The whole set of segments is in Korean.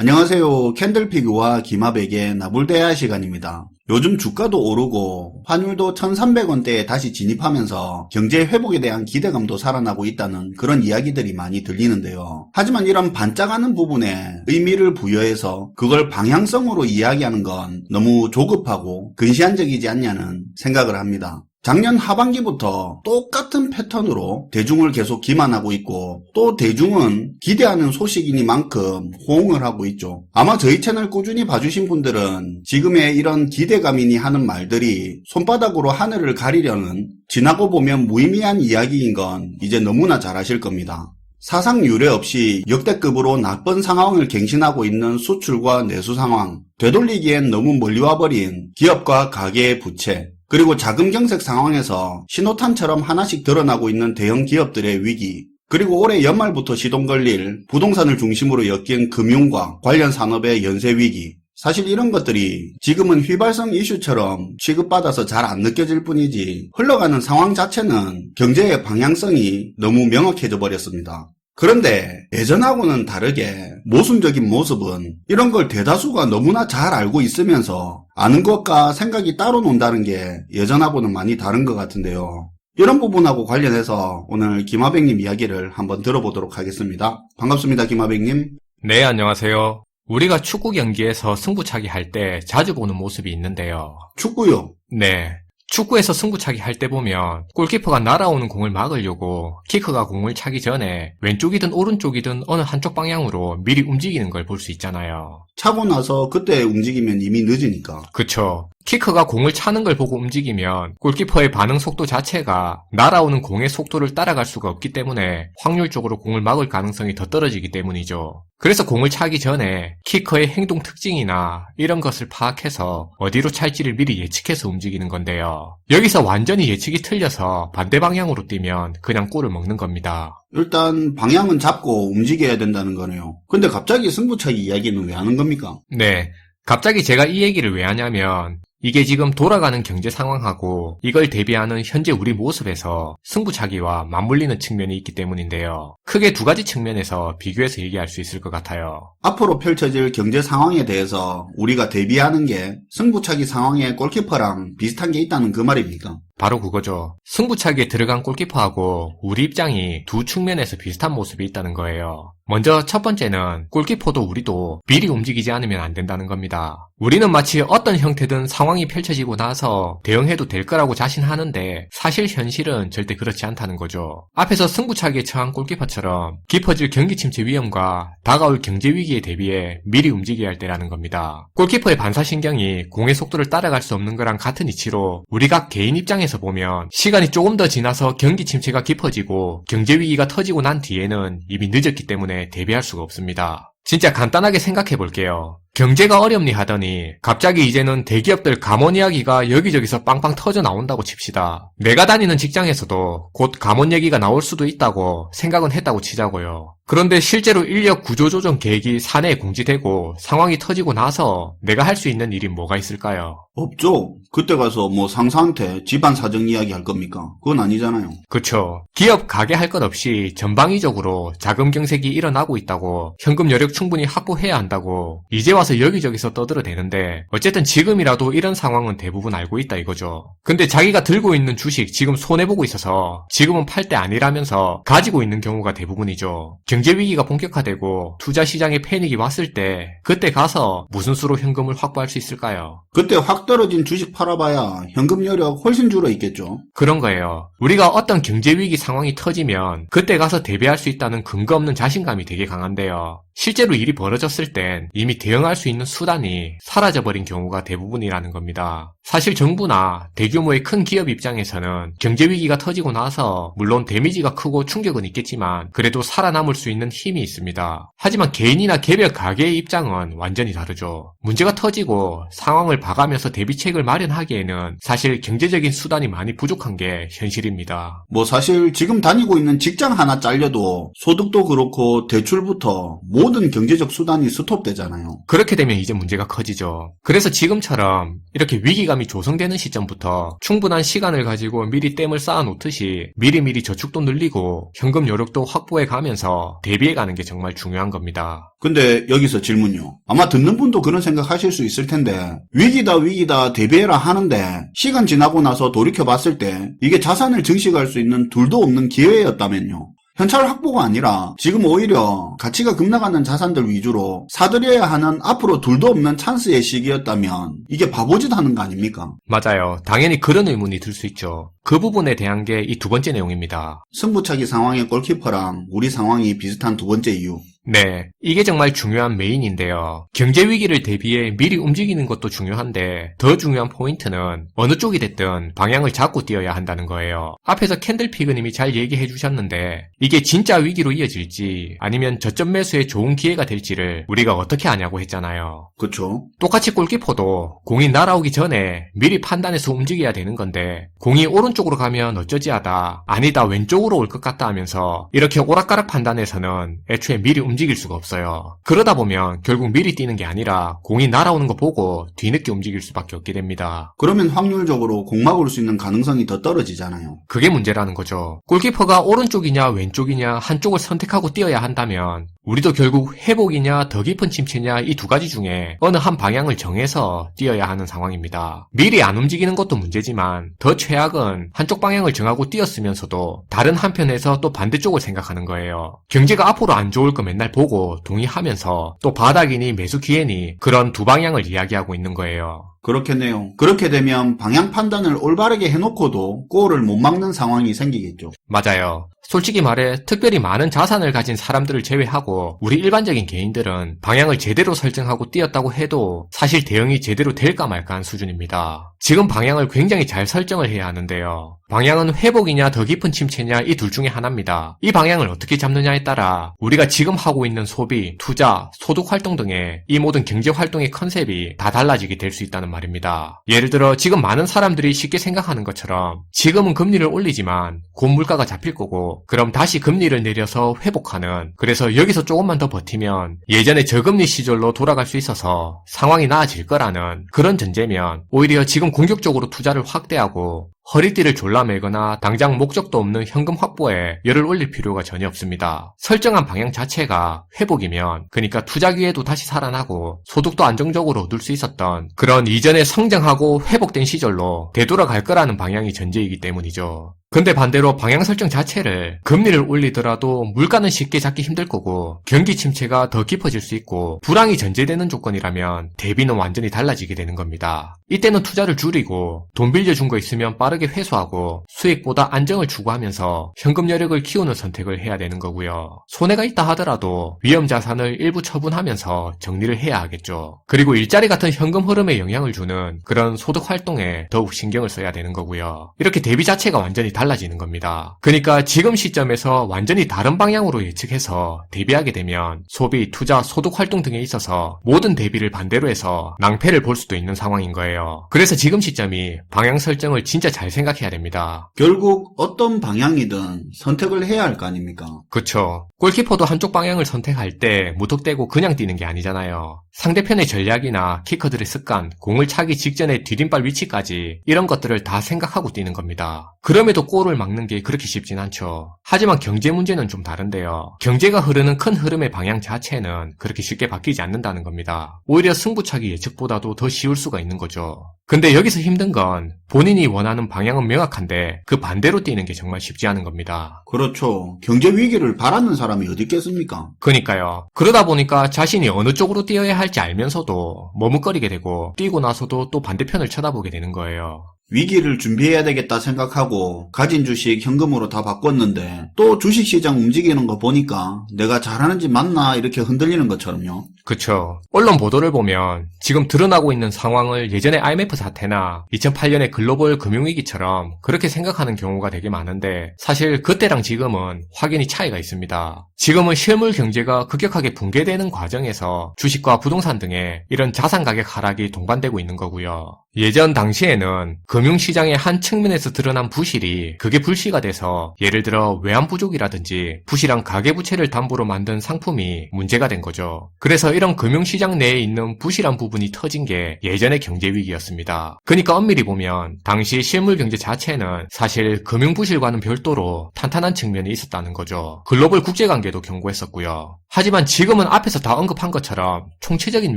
안녕하세요. 캔들피규어와 기마백의 나불대화 시간입니다. 요즘 주가도 오르고 환율도 1,300원대에 다시 진입하면서 경제 회복에 대한 기대감도 살아나고 있다는 그런 이야기들이 많이 들리는데요. 하지만 이런 반짝하는 부분에 의미를 부여해서 그걸 방향성으로 이야기하는 건 너무 조급하고 근시안적이지 않냐는 생각을 합니다. 작년 하반기부터 똑같은 패턴으로 대중을 계속 기만하고 있고 또 대중은 기대하는 소식이니만큼 호응을 하고 있죠. 아마 저희 채널 꾸준히 봐주신 분들은 지금의 이런 기대감이니 하는 말들이 손바닥으로 하늘을 가리려는 지나고 보면 무의미한 이야기인 건 이제 너무나 잘 아실 겁니다. 사상 유례 없이 역대급으로 나쁜 상황을 갱신하고 있는 수출과 내수 상황, 되돌리기엔 너무 멀리 와버린 기업과 가계의 부채, 그리고 자금 경색 상황에서 신호탄처럼 하나씩 드러나고 있는 대형 기업들의 위기, 그리고 올해 연말부터 시동 걸릴 부동산을 중심으로 엮인 금융과 관련 산업의 연쇄 위기, 사실 이런 것들이 지금은 휘발성 이슈처럼 취급받아서 잘 안 느껴질 뿐이지 흘러가는 상황 자체는 경제의 방향성이 너무 명확해져 버렸습니다. 그런데 예전하고는 다르게 모순적인 모습은 이런 걸 대다수가 너무나 잘 알고 있으면서 아는 것과 생각이 따로 논다는 게 예전하고는 많이 다른 것 같은데요. 이런 부분하고 관련해서 오늘 김하백님 이야기를 한번 들어보도록 하겠습니다. 반갑습니다, 김하백님. 네, 안녕하세요. 우리가 축구 경기에서 승부차기 할 때 자주 보는 모습이 있는데요. 축구요? 네. 축구에서 승부차기 할 때 보면 골키퍼가 날아오는 공을 막으려고 키커가 공을 차기 전에 왼쪽이든 오른쪽이든 어느 한쪽 방향으로 미리 움직이는 걸 볼 수 있잖아요. 차고 나서 그때 움직이면 이미 늦으니까. 그쵸. 키커가 공을 차는 걸 보고 움직이면 골키퍼의 반응 속도 자체가 날아오는 공의 속도를 따라갈 수가 없기 때문에 확률적으로 공을 막을 가능성이 더 떨어지기 때문이죠. 그래서 공을 차기 전에 키커의 행동 특징이나 이런 것을 파악해서 어디로 찰지를 미리 예측해서 움직이는 건데요. 여기서 완전히 예측이 틀려서 반대 방향으로 뛰면 그냥 골을 먹는 겁니다. 일단 방향은 잡고 움직여야 된다는 거네요. 근데 갑자기 승부차기 이야기는 왜 하는 겁니까? 네. 갑자기 제가 이 얘기를 왜 하냐면 이게 지금 돌아가는 경제 상황하고 이걸 대비하는 현재 우리 모습에서 승부차기와 맞물리는 측면이 있기 때문인데요. 크게 두 가지 측면에서 비교해서 얘기할 수 있을 것 같아요. 앞으로 펼쳐질 경제 상황에 대해서 우리가 대비하는 게 승부차기 상황의 골키퍼랑 비슷한 게 있다는 그 말입니까? 바로 그거죠. 승부차기에 들어간 골키퍼하고 우리 입장이 두 측면에서 비슷한 모습이 있다는 거예요. 먼저 첫 번째는 골키퍼도 우리도 미리 움직이지 않으면 안 된다는 겁니다. 우리는 마치 어떤 형태든 상황이 펼쳐지고 나서 대응해도 될 거라고 자신하는데 사실 현실은 절대 그렇지 않다는 거죠. 앞에서 승부차기에 처한 골키퍼처럼 깊어질 경기 침체 위험과 다가올 경제 위기에 대비해 미리 움직여야 할 때라는 겁니다. 골키퍼의 반사신경이 공의 속도를 따라갈 수 없는 거랑 같은 이치로 우리가 개인 입장에서 보면 시간이 조금 더 지나서 경기 침체가 깊어지고 경제 위기가 터지고 난 뒤에는 이미 늦었기 때문에 대비할 수가 없습니다. 진짜 간단하게 생각해 볼게요. 경제가 어렵니 하더니 갑자기 이제는 대기업들 감원 이야기가 여기저기서 빵빵 터져 나온다고 칩시다. 내가 다니는 직장에서도 곧 감원 얘기가 나올 수도 있다고 생각은 했다고 치자고요. 그런데 실제로 인력 구조조정 계획이 사내에 공지되고 상황이 터지고 나서 내가 할 수 있는 일이 뭐가 있을까요? 없죠. 그때 가서 뭐 상사한테 집안 사정 이야기 할 겁니까? 그건 아니잖아요. 그쵸. 기업 가게 할 것 없이 전방위적으로 자금 경색이 일어나고 있다고, 현금 여력 충분히 확보해야 한다고 이제 와서 여기저기서 떠들어대는데 어쨌든 지금이라도 이런 상황은 대부분 알고 있다 이거죠. 근데 자기가 들고 있는 주식 지금 손해보고 있어서 지금은 팔 때 아니라면서 가지고 있는 경우가 대부분이죠. 경제 위기가 본격화되고 투자 시장에 패닉이 왔을 때 그때 가서 무슨 수로 현금을 확보할 수 있을까요? 그때 확 떨어진 주식 팔아봐야 현금 여력 훨씬 줄어 있겠죠. 그런 거예요. 우리가 어떤 경제 위기 상황이 터지면 그때 가서 대비할 수 있다는 근거 없는 자신감이 되게 강한데요. 실제로 일이 벌어졌을 땐 이미 대응할 수 있는 수단이 사라져버린 경우가 대부분이라는 겁니다. 사실 정부나 대규모의 큰 기업 입장에서는 경제 위기가 터지고 나서 물론 데미지가 크고 충격은 있겠지만 그래도 살아남을 수 있는 힘이 있습니다. 하지만 개인이나 개별 가게의 입장은 완전히 다르죠. 문제가 터지고 상황을 봐가면서 대비책을 마련하기에는 사실 경제적인 수단이 많이 부족한 게 현실입니다. 뭐 사실 지금 다니고 있는 직장 하나 잘려도 소득도 그렇고 대출부터 모든 경제적 수단이 스톱되잖아요. 그렇게 되면 이제 문제가 커지죠. 그래서 지금처럼 이렇게 위기감이 조성되는 시점부터 충분한 시간을 가지고 미리 댐을 쌓아놓듯이 미리미리 저축도 늘리고 현금 여력도 확보해 가면서 대비해 가는 게 정말 중요한 겁니다. 근데 여기서 질문요. 아마 듣는 분도 그런 생각하실 수 있을 텐데 위기다 대비해라 하는데 시간 지나고 나서 돌이켜봤을 때 이게 자산을 증식할 수 있는 둘도 없는 기회였다면요. 현찰 확보가 아니라 지금 오히려 가치가 급락하는 자산들 위주로 사들여야 하는 앞으로 둘도 없는 찬스의 시기였다면 이게 바보짓 하는 거 아닙니까? 맞아요. 당연히 그런 의문이 들 수 있죠. 그 부분에 대한 게 이 두 번째 내용입니다. 승부차기 상황의 골키퍼랑 우리 상황이 비슷한 두 번째 이유. 네, 이게 정말 중요한 메인인데요. 경제 위기를 대비해 미리 움직이는 것도 중요한데 더 중요한 포인트는 어느 쪽이 됐든 방향을 잡고 뛰어야 한다는 거예요. 앞에서 캔들피그님이 잘 얘기해 주셨는데 이게 진짜 위기로 이어질지 아니면 저점 매수에 좋은 기회가 될지를 우리가 어떻게 아냐고 했잖아요. 그쵸? 똑같이 골키퍼도 공이 날아오기 전에 미리 판단해서 움직여야 되는 건데 공이 오른쪽으로 가면 어쩌지 하다 아니다 왼쪽으로 올 것 같다 하면서 이렇게 오락가락 판단해서는 애초에 미리 움직일 수가 없어요. 그러다 보면 결국 미리 뛰는 게 아니라 공이 날아오는 거 보고 뒤늦게 움직일 수밖에 없게 됩니다. 그러면 확률적으로 공 막을 수 있는 가능성이 더 떨어지잖아요. 그게 문제라는 거죠. 골키퍼가 오른쪽이냐 왼쪽이냐 한쪽을 선택하고 뛰어야 한다면 우리도 결국 회복이냐 더 깊은 침체냐 이 두 가지 중에 어느 한 방향을 정해서 뛰어야 하는 상황입니다. 미리 안 움직이는 것도 문제지만 더 최악은 한쪽 방향을 정하고 뛰었으면서도 다른 한편에서 또 반대쪽을 생각하는 거예요. 경제가 앞으로 안 좋을 거 맨날 보고 동의하면서 또 바닥이니 매수 기회니 그런 두 방향을 이야기하고 있는 거예요. 그렇겠네요. 그렇게 되면 방향 판단을 올바르게 해놓고도 골을 못 막는 상황이 생기겠죠. 맞아요. 솔직히 말해 특별히 많은 자산을 가진 사람들을 제외하고 우리 일반적인 개인들은 방향을 제대로 설정하고 뛰었다고 해도 사실 대응이 제대로 될까 말까한 수준입니다. 지금 방향을 굉장히 잘 설정을 해야 하는데요. 방향은 회복이냐 더 깊은 침체냐 이 둘 중에 하나입니다. 이 방향을 어떻게 잡느냐에 따라 우리가 지금 하고 있는 소비, 투자, 소득 활동 등의 이 모든 경제 활동의 컨셉이 다 달라지게 될 수 있다는 말입니다. 예를 들어 지금 많은 사람들이 쉽게 생각하는 것처럼 지금은 금리를 올리지만 곧 물가가 잡힐 거고 그럼 다시 금리를 내려서 회복하는, 그래서 여기서 조금만 더 버티면 예전에 저금리 시절로 돌아갈 수 있어서 상황이 나아질 거라는 그런 전제면 오히려 지금 공격적으로 투자를 확대하고 허리띠를 졸라매거나 당장 목적도 없는 현금 확보에 열을 올릴 필요가 전혀 없습니다. 설정한 방향 자체가 회복이면, 그러니까 투자 기회도 다시 살아나고 소득도 안정적으로 얻을 수 있었던 그런 이전에 성장하고 회복된 시절로 되돌아갈 거라는 방향이 전제이기 때문이죠. 근데 반대로 방향 설정 자체를 금리를 올리더라도 물가는 쉽게 잡기 힘들 거고 경기 침체가 더 깊어질 수 있고 불황이 전제되는 조건이라면 대비는 완전히 달라지게 되는 겁니다. 이때는 투자를 줄이고 돈 빌려준 거 있으면 빠르게 회수하고 수익보다 안정을 추구하면서 현금 여력을 키우는 선택을 해야 되는 거고요. 손해가 있다 하더라도 위험 자산을 일부 처분하면서 정리를 해야 하겠죠. 그리고 일자리 같은 현금 흐름에 영향을 주는 그런 소득 활동에 더욱 신경을 써야 되는 거고요. 이렇게 대비 자체가 완전히 달라지는 겁니다. 그러니까 지금 시점에서 완전히 다른 방향으로 예측해서 대비하게 되면 소비, 투자, 소득 활동 등에 있어서 모든 대비를 반대로 해서 낭패를 볼 수도 있는 상황인 거예요. 그래서 지금 시점이 방향 설정을 진짜 잘 생각해야 됩니다. 결국 어떤 방향이든 선택을 해야 할 거 아닙니까? 그쵸. 골키퍼도 한쪽 방향을 선택할 때 무턱대고 그냥 뛰는 게 아니잖아요. 상대편의 전략이나 키커들의 습관, 공을 차기 직전의 디딤발 위치까지 이런 것들을 다 생각하고 뛰는 겁니다. 그럼에도 골을 막는 게 그렇게 쉽진 않죠. 하지만 경제 문제는 좀 다른데요. 경제가 흐르는 큰 흐름의 방향 자체는 그렇게 쉽게 바뀌지 않는다는 겁니다. 오히려 승부차기 예측보다도 더 쉬울 수가 있는 거죠. 근데 여기서 힘든 건 본인이 원하는 방향은 명확한데 그 반대로 뛰는 게 정말 쉽지 않은 겁니다. 그렇죠. 경제 위기를 바라는 사람이 어디 있겠습니까? 그러니까요. 그러다 보니까 자신이 어느 쪽으로 뛰어야 할지 알면서도 머뭇거리게 되고 뛰고 나서도 또 반대편을 쳐다보게 되는 거예요. 위기를 준비해야 되겠다 생각하고 가진 주식 현금으로 다 바꿨는데 또 주식시장 움직이는 거 보니까 내가 잘하는지 맞나 이렇게 흔들리는 것처럼요. 그쵸. 언론 보도를 보면 지금 드러나고 있는 상황을 예전에 IMF 사태나 2008년의 글로벌 금융위기처럼 그렇게 생각하는 경우가 되게 많은데 사실 그때랑 지금은 확연히 차이가 있습니다. 지금은 실물 경제가 급격하게 붕괴되는 과정에서 주식과 부동산 등의 이런 자산 가격 하락이 동반되고 있는 거고요. 예전 당시에는 금융시장의 한 측면에서 드러난 부실이 그게 불씨가 돼서 예를 들어 외환 부족이라든지 부실한 가계부채를 담보로 만든 상품이 문제가 된 거죠. 그래서 이런 금융시장 내에 있는 부실한 부분이 터진 게 예전의 경제위기였습니다. 그러니까 엄밀히 보면 당시 실물경제 자체는 사실 금융부실과는 별도로 탄탄한 측면이 있었다는 거죠. 글로벌 국제관계도 견고했었고요. 하지만 지금은 앞에서 다 언급한 것처럼 총체적인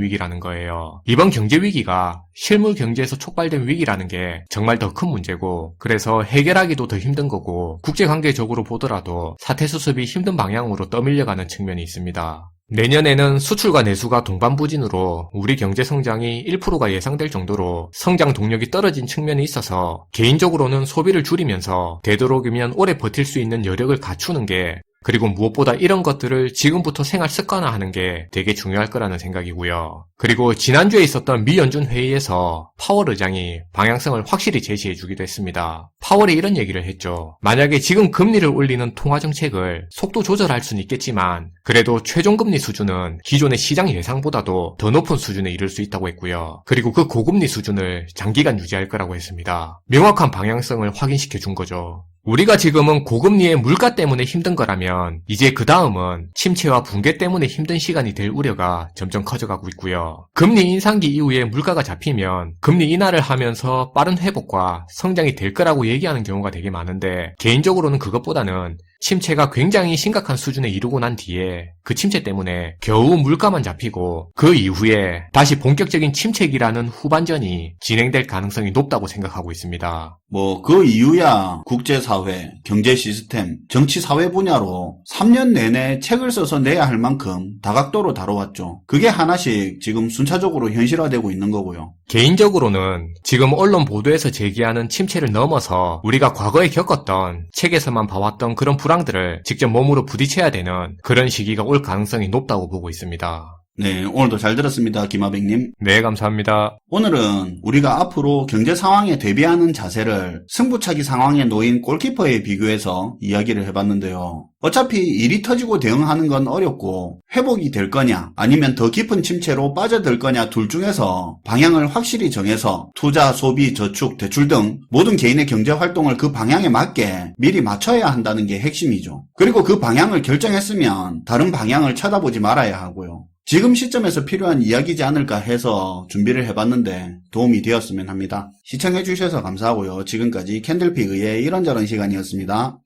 위기라는 거예요. 이번 경제위기가 실물 경제에서 촉발된 위기라는 게 정말 더 큰 문제고, 그래서 해결하기도 더 힘든 거고, 국제관계적으로 보더라도 사태 수습이 힘든 방향으로 떠밀려가는 측면이 있습니다. 내년에는 수출과 내수가 동반부진으로 우리 경제 성장이 1%가 예상될 정도로 성장 동력이 떨어진 측면이 있어서 개인적으로는 소비를 줄이면서 되도록이면 오래 버틸 수 있는 여력을 갖추는 게, 그리고 무엇보다 이런 것들을 지금부터 생활 습관화하는 게 되게 중요할 거라는 생각이고요. 그리고 지난주에 있었던 미 연준 회의에서 파월 의장이 방향성을 확실히 제시해주기도 했습니다. 파월이 이런 얘기를 했죠. 만약에 지금 금리를 올리는 통화정책을 속도 조절할 수는 있겠지만 그래도 최종금리 수준은 기존의 시장 예상보다도 더 높은 수준에 이를 수 있다고 했고요. 그리고 그 고금리 수준을 장기간 유지할 거라고 했습니다. 명확한 방향성을 확인시켜 준 거죠. 우리가 지금은 고금리의 물가 때문에 힘든 거라면 이제 그 다음은 침체와 붕괴 때문에 힘든 시간이 될 우려가 점점 커져가고 있고요. 금리 인상기 이후에 물가가 잡히면 금리 인하를 하면서 빠른 회복과 성장이 될 거라고 얘기하는 경우가 되게 많은데, 개인적으로는 그것보다는 침체가 굉장히 심각한 수준에 이르고 난 뒤에 그 침체 때문에 겨우 물가만 잡히고 그 이후에 다시 본격적인 침체기라는 후반전이 진행될 가능성이 높다고 생각하고 있습니다. 그 이유야 국제사회, 경제 시스템, 정치 사회 분야로 3년 내내 책을 써서 내야 할 만큼 다각도로 다뤄왔죠. 그게 하나씩 지금 순차적으로 현실화되고 있는 거고요. 개인적으로는 지금 언론 보도에서 제기하는 침체를 넘어서 우리가 과거에 겪었던, 책에서만 봐왔던 그런 불황들을 직접 몸으로 부딪혀야 되는 그런 시기가 올 가능성이 높다고 보고 있습니다. 네, 오늘도 잘 들었습니다. 김하백님. 네, 감사합니다. 오늘은 우리가 앞으로 경제 상황에 대비하는 자세를 승부차기 상황에 놓인 골키퍼에 비교해서 이야기를 해봤는데요. 어차피 일이 터지고 대응하는 건 어렵고 회복이 될 거냐 아니면 더 깊은 침체로 빠져들 거냐 둘 중에서 방향을 확실히 정해서 투자, 소비, 저축, 대출 등 모든 개인의 경제 활동을 그 방향에 맞게 미리 맞춰야 한다는 게 핵심이죠. 그리고 그 방향을 결정했으면 다른 방향을 쳐다보지 말아야 하고요. 지금 시점에서 필요한 이야기지 않을까 해서 준비를 해봤는데 도움이 되었으면 합니다. 시청해주셔서 감사하고요. 지금까지 캔들피그의 이런저런 시간이었습니다.